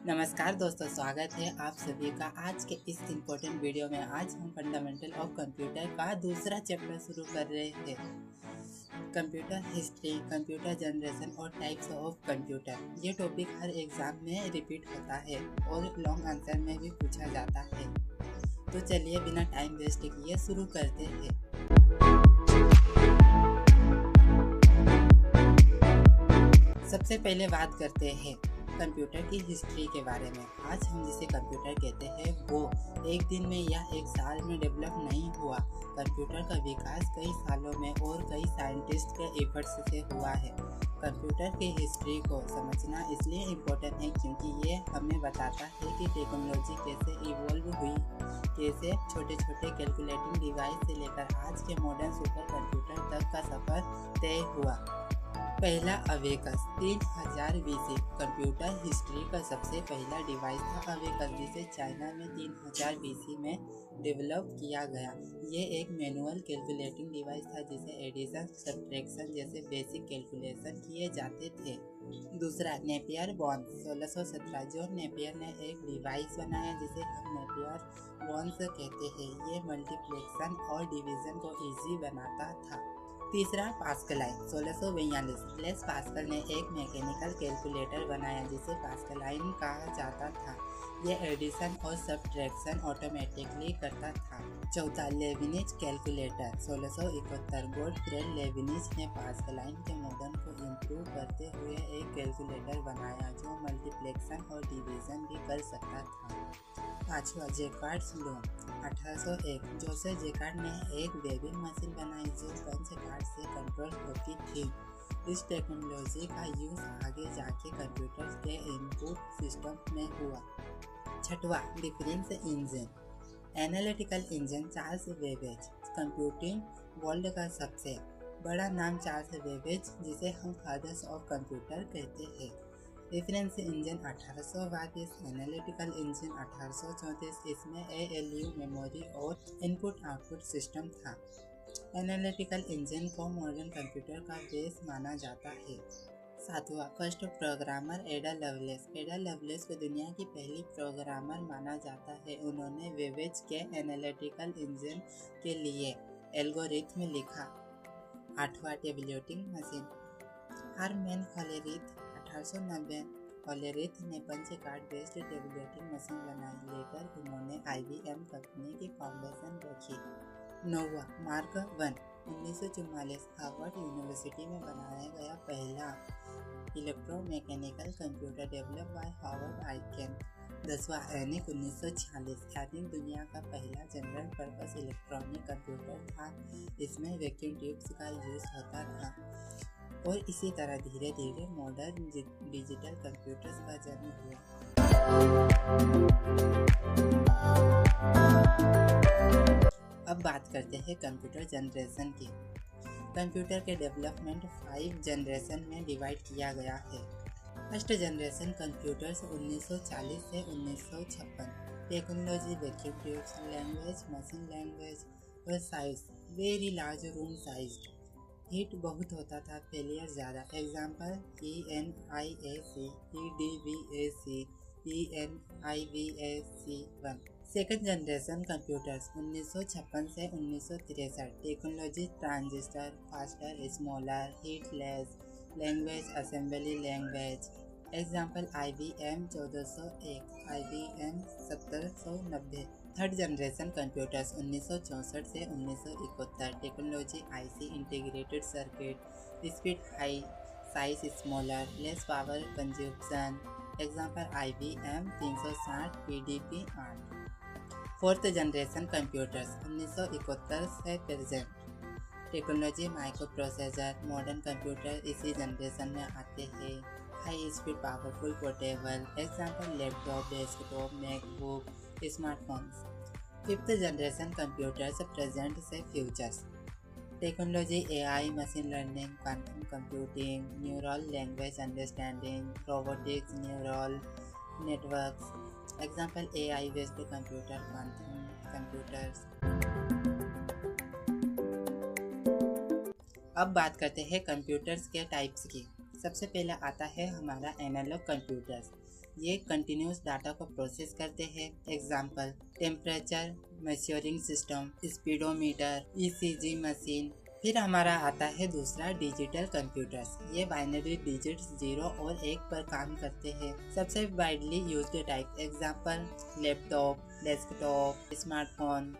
नमस्कार दोस्तों, स्वागत है आप सभी का आज के इस इम्पोर्टेंट वीडियो में। आज हम फंडामेंटल ऑफ कंप्यूटर का दूसरा चैप्टर शुरू कर रहे हैं। कंप्यूटर हिस्ट्री, कंप्यूटर जनरेशन और टाइप्स ऑफ कंप्यूटर। ये टॉपिक हर एग्जाम में रिपीट होता है और लॉन्ग आंसर में भी पूछा जाता है। तो चलिए बिना टाइम वेस्ट किए शुरू करते हैं। सबसे पहले बात करते हैं कंप्यूटर की हिस्ट्री के बारे में। आज हम जिसे कंप्यूटर कहते हैं वो एक दिन में या एक साल में डेवलप नहीं हुआ। कंप्यूटर का विकास कई सालों में और कई साइंटिस्ट के एफर्ट्स से हुआ है। कंप्यूटर की हिस्ट्री को समझना इसलिए इम्पोर्टेंट है क्योंकि ये हमें बताता है कि टेक्नोलॉजी कैसे इवॉल्व हुई, कैसे छोटे छोटे कैलकुलेटिंग डिवाइस से लेकर आज के मॉडर्न सुपर कंप्यूटर तक का सफ़र तय हुआ। पहला अवेकस 3000 BC। कंप्यूटर हिस्ट्री का सबसे पहला डिवाइस था अवेकस, जिसे चाइना में 3000 BC में डेवलप किया गया। ये एक मैनुअल कैलकुलेटिंग डिवाइस था जिसे एडिशन, सब्ट्रैक्शन जैसे बेसिक कैलकुलेशन किए जाते थे। दूसरा नेपियर बोन्स 1617। जॉन नेपियर ने एक डिवाइस बनाया जिसे हम नेपियर बोन्स कहते हैं। ये मल्टीप्लेक्शन और डिवीजन को ईजी बनाता था। तीसरा पास्कलाइन 1642। ब्लेस पास्कल ने एक मैकेनिकल कैलकुलेटर बनाया जिसे पास्कलाइन कहा जाता था। यह एडिशन और सब्ट्रैक्शन ऑटोमेटिकली करता था। चौथा लेविनिज कैलकुलेटर 1671। गोटफ्रेड लेविनिज ने पास्कलाइन के मॉडल को इम्प्रूव करते हुए एक कैलकुलेटर बनाया जो मल्टीप्लेक्शन और डिवीजन भी कर सकता था। पांचवा जैकार्ड्स लॉ 1801। जोसेफ जैकार्ड ने एक वेबिंग मशीन बनाई जो पंच कार्ड से कंट्रोल होती थी। इस टेक्नोलॉजी का यूज आगे जाके कंप्यूटर के इनपुट सिस्टम में हुआ। छठवा difference engine analytical engine Charles Babbage. Computing world का सबसे बड़ा नाम चार्ल्स बेबेज, जिसे हम फादर्स ऑफ कंप्यूटर कहते हैं। Reference engine 1822। Analytical engine 1834। इसमें ALU मेमोरी और इनपुट आउटपुट सिस्टम था। एनालिटिकल इंजन को मॉडर्न कंप्यूटर का बेस माना जाता है। सातवां फर्स्ट प्रोग्रामर एडा लवलेस। एडा लवलेस को दुनिया की पहली प्रोग्रामर माना जाता है। उन्होंने बेबेज के एनालिटिकल इंजन के लिए एल्गोरिथम लिखा। आठवां tabulating machine Herman Hollerith 1890। Hollerith ने punch card based tabulating machine बनाई। लेकर उन्होंने IBM कंपनी की फाउंडेशन रखी। नौवां मार्क 1 1944। हार्वर्ड यूनिवर्सिटी में बनाया गया पहला electromechanical computer develop by Harvard Aiken. 10वां एनिक 1946। एनिक दुनिया का पहला जनरल पर्पस इलेक्ट्रॉनिक कंप्यूटर था। इसमें वैक्यूम ट्यूब्स का यूज होता था और इसी तरह धीरे धीरे मॉडर्न डिजिटल कंप्यूटर्स का जन्म हुआ। अब बात करते हैं कंप्यूटर जनरेशन की। कंप्यूटर के डेवलपमेंट 5 जनरेशन में डिवाइड किया गया है। फर्स्ट जनरेशन कंप्यूटर्स 1940 से 1956। Technology vacuum tubes, language machine language और size very large room size. Heat बहुत होता था, फेलियर ज़्यादा। Example ENIAC, EDVAC, ENIVAC1। Second generation computers 1956 से 1963। Technology transistor, faster, smaller, heat less, language assembly language. Example IBM 1401, IBM 1790। Third generation computers 1964 से 1971। Technology IC integrated circuit, speed high, size smaller, less power consumption. Example IBM 360, PDP 8। Fourth generation computers 1971 से present. Technology micro processor, modern computer इसी generation में आते हैं। High speed powerful portable. Example laptop, desktop, MacBook, smartphones. Fifth generation computers present से futures. Technology AI, machine learning, quantum computing, neural language understanding, robotics, neural networks. Example AI based computer, quantum computers. अब बात करते हैं computers के types की। सबसे पहला आता है हमारा एनालॉग कंप्यूटर्स। ये कंटिन्यूस डाटा को प्रोसेस करते हैं। Example temperature measuring system, speedometer, ECG machine. फिर हमारा आता है दूसरा डिजिटल कंप्यूटर्स। ये बाइनरी डिजिट्स 0 और 1 पर काम करते हैं। सबसे widely used type example laptop, desktop, smartphone,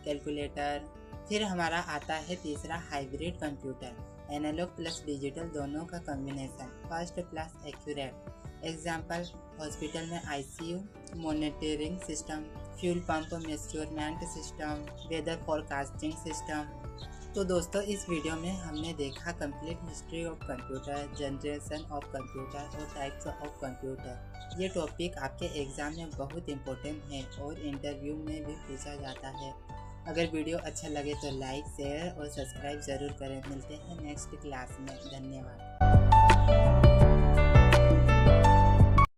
calculator. फिर हमारा आता है तीसरा hybrid computer, analog plus digital दोनों का combination, fast plus accurate. Example hospital में ICU monitoring system, fuel pump measurement system, weather forecasting system. तो दोस्तों इस वीडियो में हमने देखा complete history of computer, generation of computer और टाइप्स ऑफ कंप्यूटर। ये टॉपिक आपके एग्ज़ाम में बहुत इम्पोर्टेंट है और इंटरव्यू में भी पूछा जाता है। अगर वीडियो अच्छा लगे तो लाइक, शेयर और सब्सक्राइब ज़रूर करें। मिलते हैं नेक्स्ट क्लास में। धन्यवाद।